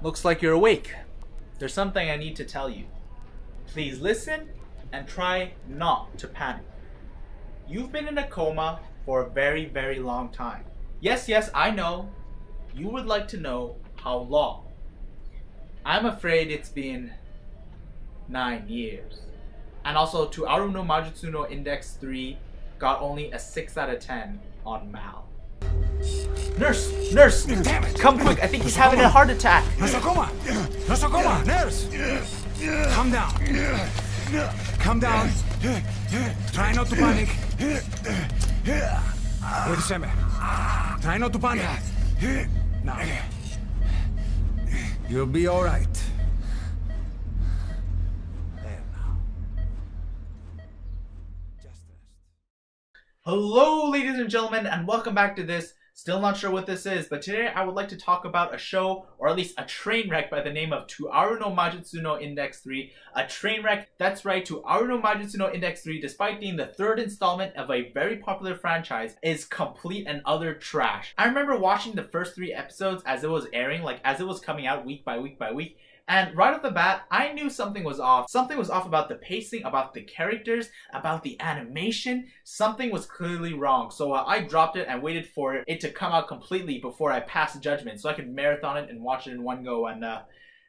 Looks like you're awake. There's something I need to tell you. Please listen and try not to panic. You've been in a coma for a very, very long time. Yes, I know. You would like to know how long. I'm afraid it's been 9 years. And also, Toaru no Majutsu no Index 3 got only a 6 out of 10 on Mal. Nurse! Damn it! Come quick, I think he's having a heart attack. Nosokoma! Nurse! Calm down. Calm down. Try not to panic. Wait a second. Try not to panic. Now. You'll be alright. There now. Just rest. Hello, ladies and gentlemen, and welcome back to this. Still not sure what this is, but today I would like to talk about a show, or at least a train wreck by the name of Toaru no Majutsu no Index 3. A train wreck, that's right, Toaru no Majutsu no Index 3, despite being the third installment of a very popular franchise, is complete and utter trash. I remember watching the first 3 episodes as it was airing, like as it was coming out week by week by week. And right off the bat, I knew something was off. Something was off about the pacing, about the characters, about the animation. Something was clearly wrong. So I dropped it and waited for it to come out completely before I passed judgment, so I could marathon it and watch it in one go.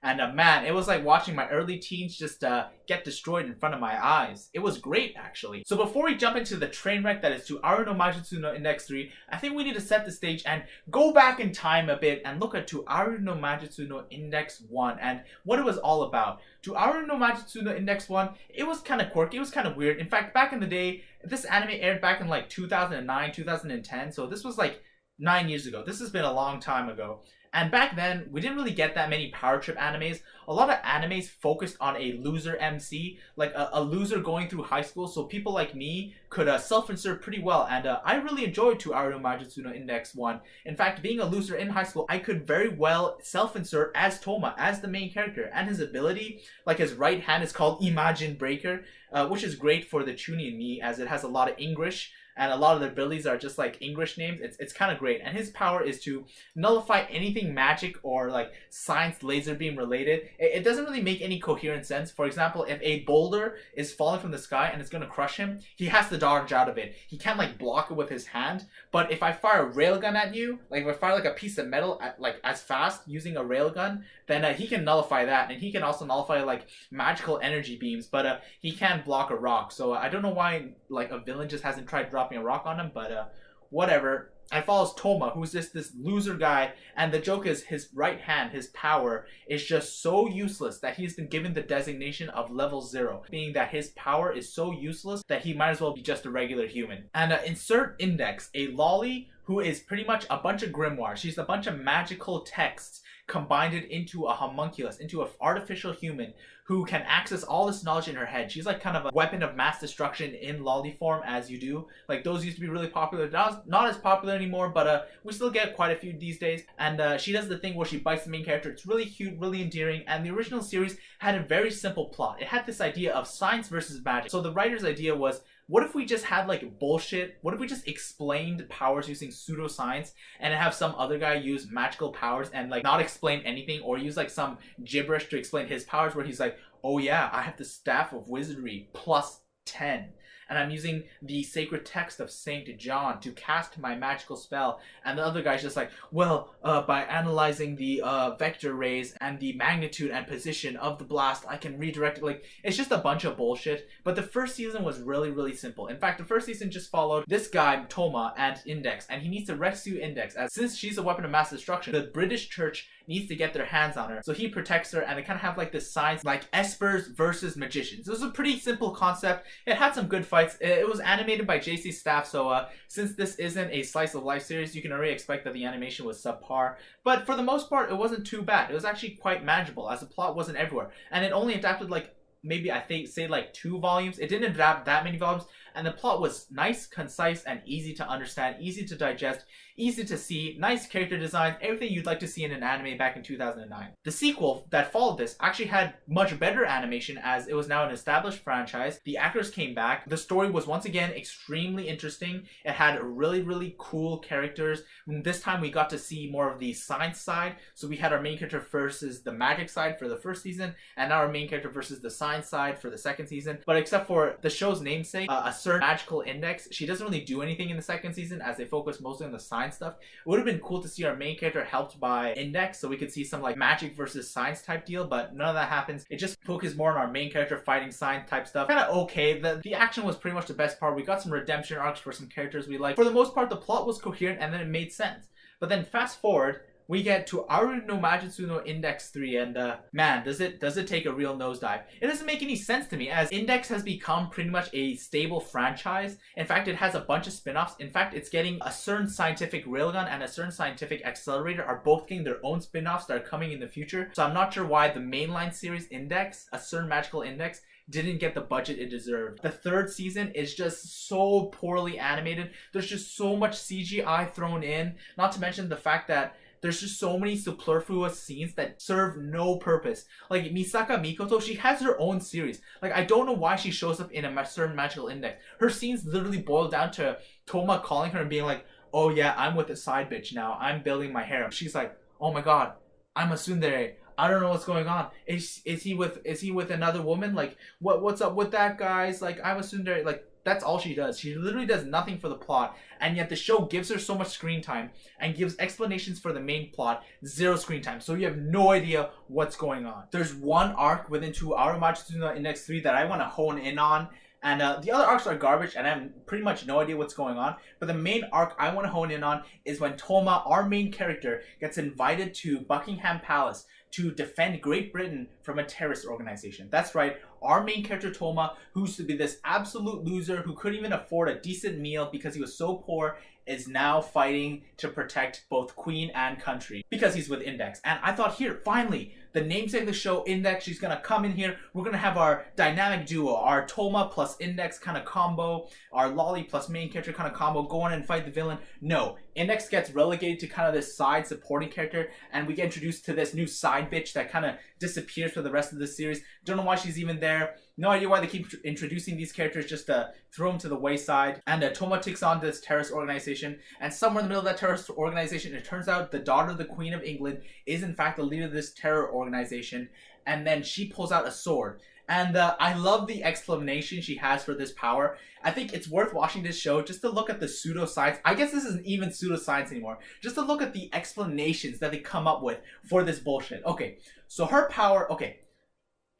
And man, it was like watching my early teens just get destroyed in front of my eyes. It was great, actually. So before we jump into the train wreck that is Toaru no Majutsu no Index 3, I think we need to set the stage and go back in time a bit and look at Toaru no Majutsu no Index 1 and what it was all about. Toaru no Majutsu no Index 1, it was kind of quirky, it was kind of weird. In fact, back in the day, this anime aired back in like 2009, 2010, so this was like 9 years ago. This has been a long time ago. And back then, we didn't really get that many power trip animes. A lot of animes focused on a loser MC, like a loser going through high school, so people like me could self-insert pretty well. And I really enjoyed Toaru no Majutsu no Index 1. In fact, being a loser in high school, I could very well self-insert as Touma, as the main character. And his ability, like his right hand is called Imagine Breaker, which is great for the Chunin in me, as it has a lot of English. And a lot of the abilities are just like English names. It's kind of great. And his power is to nullify anything magic or like science laser beam related. It doesn't really make any coherent sense. For example, if a boulder is falling from the sky and it's going to crush him, he has to dodge out of it. He can't like block it with his hand. But if I fire a railgun at you, like if I fire like a piece of metal at, like as fast using a railgun, then he can nullify that. And he can also nullify like magical energy beams. But he can't block a rock. So I don't know why like a villain just hasn't tried dropping a rock on him, but whatever. I follows Touma, who's just this loser guy, and the joke is his right hand, his power, is just so useless that he's been given the designation of level 0, meaning that his power is so useless that he might as well be just a regular human. And insert index, a lolly who is pretty much a bunch of grimoires. She's a bunch of magical texts combined it into a homunculus, into an artificial human who can access all this knowledge in her head. She's like kind of a weapon of mass destruction in lolly form, as you do. Like those used to be really popular. Not as popular anymore, but we still get quite a few these days. And she does the thing where she bites the main character. It's really cute, really endearing. And the original series had a very simple plot. It had this idea of science versus magic. So the writer's idea was, what if we just had like bullshit? What if we just explained powers using pseudoscience and have some other guy use magical powers and like not explain anything, or use like some gibberish to explain his powers where he's like, oh yeah, I have the staff of wizardry plus 10. And I'm using the sacred text of Saint John to cast my magical spell. And the other guy's just like, well, by analyzing the vector rays and the magnitude and position of the blast, I can redirect it. Like, it's just a bunch of bullshit. But the first season was really, really simple. In fact, the first season just followed this guy, Touma, and Index. And he needs to rescue Index, as since she's a weapon of mass destruction, the British church needs to get their hands on her. So he protects her, and they kind of have like this science, like espers versus magicians. It was a pretty simple concept. It had some good fights. It was animated by JC Staff, so since this isn't a slice of life series, you can already expect that the animation was subpar. But for the most part, it wasn't too bad. It was actually quite manageable, as the plot wasn't everywhere. And it only adapted like maybe I think say like 2 volumes. It didn't adapt that many volumes, and the plot was nice, concise, and easy to understand, easy to digest, easy to see, nice character design, everything you'd like to see in an anime back in 2009. The sequel that followed this actually had much better animation, as it was now an established franchise. The actors came back. The story was once again extremely interesting. It had really cool characters. This time we got to see more of the science side. So we had our main character versus the magic side for the first season, and now our main character versus the science side for the second season. But except for the show's namesake, a certain magical index, she doesn't really do anything in the second season, as they focus mostly on the science stuff. It would have been cool to see our main character helped by Index, so we could see some like magic versus science type deal, but none of that happens. It just focused more on our main character fighting science type stuff. Kind of okay. The action was pretty much the best part. We got some redemption arcs for some characters we liked. For the most part, the plot was coherent and then it made sense. But then fast forward, we get to Aru no Majutsu no Index 3, and man, does it take a real nosedive. It doesn't make any sense to me, as Index has become pretty much a stable franchise. In fact, it has a bunch of spin-offs. In fact, it's getting a certain scientific railgun and a certain scientific accelerator are both getting their own spin-offs that are coming in the future. So I'm not sure why the mainline series Index, a certain magical index, didn't get the budget it deserved. The third season is just so poorly animated. There's just so much CGI thrown in, not to mention the fact that there's just so many superfluous scenes that serve no purpose. Like Misaka Mikoto, she has her own series. Like, I don't know why she shows up in a certain magical index. Her scenes literally boil down to Touma calling her and being like, oh yeah, I'm with a side bitch now. I'm building my harem. She's like, oh my god, I'm a tsundere. I don't know what's going on. Is he with another woman? Like, what's up with that, guys? Like, I'm a tsundere. Like, that's all she does. She literally does nothing for the plot, and yet the show gives her so much screen time and gives explanations for the main plot, zero screen time. So you have no idea what's going on. There's one arc within To Aru no Majutsu no Index 3 that I want to hone in on, and the other arcs are garbage, and I have pretty much no idea what's going on. But the main arc I want to hone in on is when Touma, our main character, gets invited to Buckingham Palace to defend Great Britain from a terrorist organization. That's right, our main character Touma, who used to be this absolute loser who couldn't even afford a decent meal because he was so poor, is now fighting to protect both Queen and country because he's with Index. And I thought, here, finally, the namesake of the show, Index, she's gonna come in here. We're gonna have our dynamic duo, our Touma plus Index kind of combo, our Lolly plus main character kind of combo, go on and fight the villain. No, Index gets relegated to kind of this side supporting character, and we get introduced to this new side bitch that kind of disappears for the rest of the series. Don't know why she's even there. No idea why they keep introducing these characters just to throw them to the wayside. And Touma takes on this terrorist organization, and somewhere in the middle of that terrorist organization, it turns out the daughter of the Queen of England is in fact the leader of this terror organization, and then she pulls out a sword. And I love the explanation she has for this power. I think it's worth watching this show just to look at the pseudoscience. I guess this isn't even pseudoscience anymore. Just to look at the explanations that they come up with for this bullshit. Okay, so her power, okay.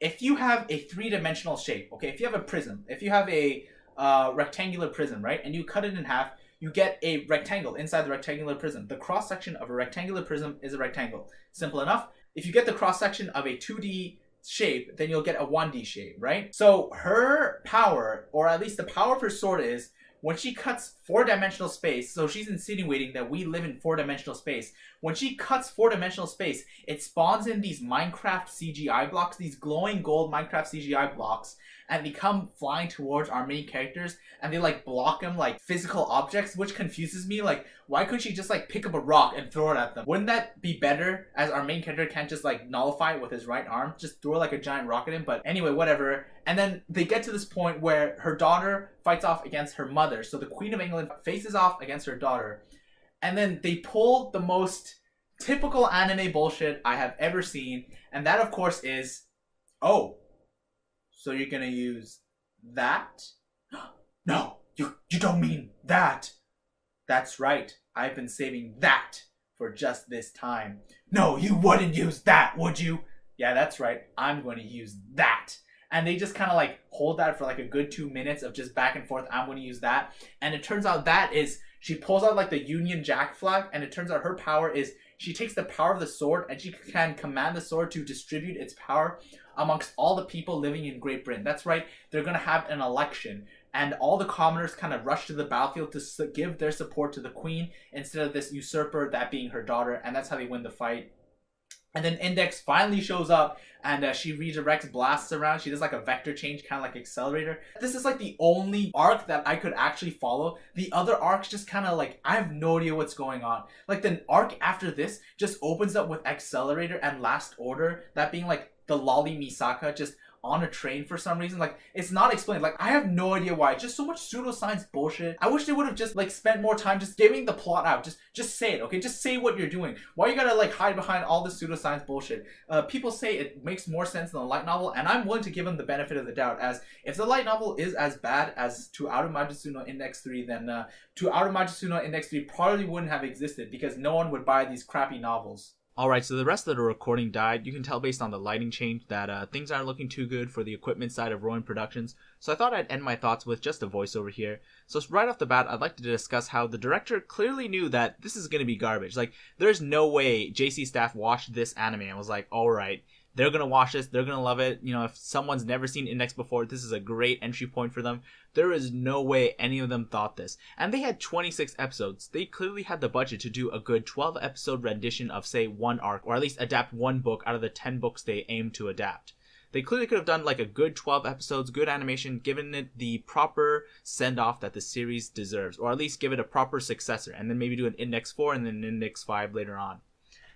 If you have a three-dimensional shape, okay, if you have a prism, if you have a rectangular prism, right, and you cut it in half, you get a rectangle inside the rectangular prism. The cross-section of a rectangular prism is a rectangle. Simple enough. If you get the cross-section of a 2D shape, then you'll get a 1D shape, right? So her power, or at least the power of her sword, is when she cuts four-dimensional space, so she's insinuating that we live in four-dimensional space. When she cuts four-dimensional space, it spawns in these Minecraft CGI blocks, these glowing gold Minecraft CGI blocks, and they come flying towards our main characters, and they like block them like physical objects, which confuses me. Like, why couldn't she just like pick up a rock and throw it at them? Wouldn't that be better, as our main character can't just like nullify it with his right arm? Just throw like a giant rock at him. But anyway, whatever. And then they get to this point where her daughter fights off against her mother. So the Queen of England faces off against her daughter. And then they pull the most typical anime bullshit I have ever seen. And that, of course, is, oh, so you're gonna use that? No, you don't mean that. That's right. I've been saving that for just this time. No, you wouldn't use that, would you? Yeah, that's right. I'm going to use that. And they just kind of like hold that for like a good 2 minutes of just back and forth. I'm going to use that. And it turns out that is, she pulls out like the Union Jack flag, and it turns out her power is she takes the power of the sword and she can command the sword to distribute its power amongst all the people living in Great Britain. That's right. They're going to have an election, and all the commoners kind of rush to the battlefield to give their support to the queen instead of this usurper, that being her daughter. And that's how they win the fight. And then Index finally shows up and she redirects blasts around. She does like a vector change, kind of like Accelerator. This is like the only arc that I could actually follow. The other arcs just kind of like, I have no idea what's going on. Like the arc after this just opens up with Accelerator and Last Order, that being like the lolly Misaka just on a train for some reason. Like, it's not explained. Like, I have no idea why. Just so much pseudoscience bullshit. I wish they would have just like spent more time just giving the plot out. Just say it, okay? Just say what you're doing. Why you gotta like hide behind all this pseudoscience bullshit? People say it makes more sense than the light novel, and I'm willing to give them the benefit of the doubt, as if the light novel is as bad as To Aru Majutsu no Index 3, then To Aru Majutsu no Index 3 probably wouldn't have existed, because no one would buy these crappy novels. Alright, so the rest of the recording died. You can tell based on the lighting change that things aren't looking too good for the equipment side of Roion Productions, so I thought I'd end my thoughts with just a voiceover here. So right off the bat, I'd like to discuss how the director clearly knew that this is going to be garbage. Like, there's no way JC staff watched this anime and was like, alright, they're going to watch this, they're going to love it. You know, if someone's never seen Index before, this is a great entry point for them. There is no way any of them thought this. And they had 26 episodes. They clearly had the budget to do a good 12 episode rendition of, say, one arc, or at least adapt one book out of the 10 books they aimed to adapt. They clearly could have done like a good 12 episodes, good animation, given it the proper send-off that the series deserves, or at least give it a proper successor, and then maybe do an Index 4 and then an Index 5 later on.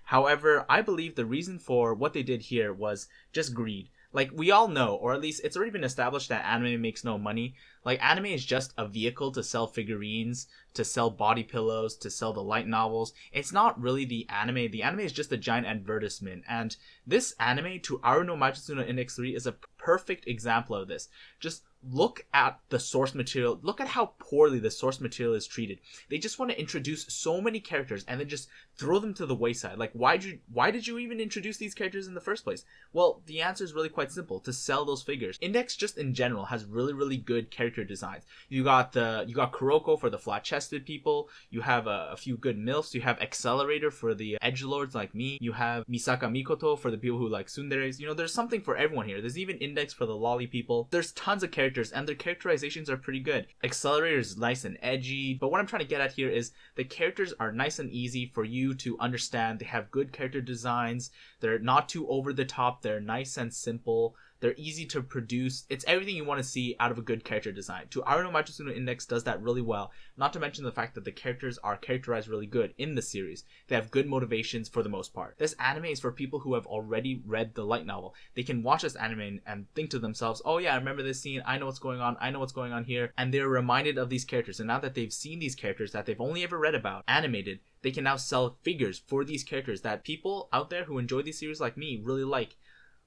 However, I believe the reason for what they did here was just greed. Like, we all know, or at least it's already been established, that anime makes no money. Like, anime is just a vehicle to sell figurines, to sell body pillows, to sell the light novels. It's not really the anime. The anime is just a giant advertisement. And this anime, To Aru no Majutsu no Index 3, is a perfect example of this. Just look at the source material. Look at how poorly the source material is treated. They just want to introduce so many characters and then just throw them to the wayside. Like, why did you even introduce these characters in the first place? Well, the answer is really quite simple: to sell those figures. Index just in general has really good character designs. You got Kuroko for the flat-chested people. You have a few good MILFs. You have Accelerator for the edgelords like me. You have Misaka Mikoto for the people who like tsunderes. You know, there's something for everyone here. There's even Index for the lolly people. There's tons of characters, and their characterizations are pretty good. Accelerator is nice and edgy, but what I'm trying to get at here is the characters are nice and easy for you to understand. They have good character designs. They're not too over the top. They're nice and simple. They're easy to produce. It's everything you want to see out of a good character design. To Aru no Majutsu no Index does that really well, not to mention the fact that the characters are characterized really good in the series. They have good motivations for the most part. This anime is for people who have already read the light novel. They can watch this anime and think to themselves, oh yeah, I remember this scene, I know what's going on, I know what's going on here, and they're reminded of these characters. And now that they've seen these characters that they've only ever read about animated, they can now sell figures for these characters that people out there who enjoy these series like me really like.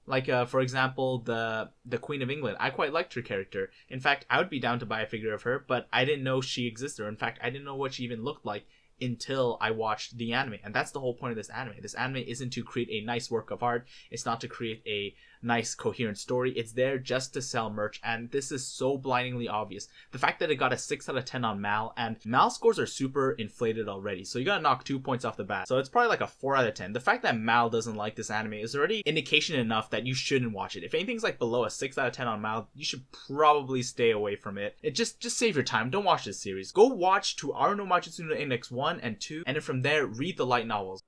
Like, for example, the Queen of England. I quite liked her character. In fact, I would be down to buy a figure of her, but I didn't know she existed. Or in fact, I didn't know what she even looked like until I watched the anime. And that's the whole point of this anime. This anime isn't to create a nice work of art. It's not to create a nice, coherent story. It's there just to sell merch, and this is so blindingly obvious. The fact that it got a 6 out of 10 on Mal, and Mal scores are super inflated already, so you gotta knock 2 points off the bat. So it's probably like a 4 out of 10. The fact that Mal doesn't like this anime is already indication enough that you shouldn't watch it. If anything's like below a 6 out of 10 on Mal, you should probably stay away from it. Just save your time. Don't watch this series. Go watch To Aru no Majutsu no Index 1 and 2, and then from there, read the light novels.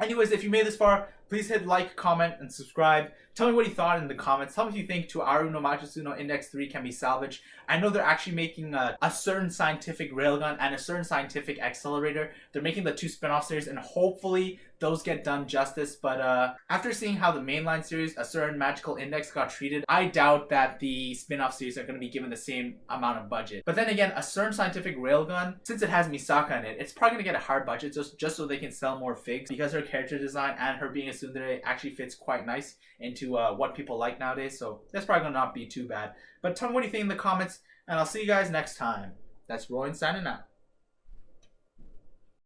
Anyways, if you made this far, please hit like, comment, and subscribe. Tell me what you thought in the comments. Tell me if you think To Aru no Majutsu no Index 3 can be salvaged. I know they're actually making a certain scientific railgun and a certain scientific accelerator. They're making the 2 spin-off series, and hopefully those get done justice. But after seeing how the mainline series, A Certain Magical Index, got treated, I doubt that the spin-off series are going to be given the same amount of budget. But then again, A Certain Scientific Railgun, since it has Misaka in it, it's probably going to get a hard budget just so they can sell more figs, because her character design and her being a tsundere actually fits quite nice into what people like nowadays. So that's probably going to not be too bad. But tell me what you think in the comments, and I'll see you guys next time. That's Roion signing out.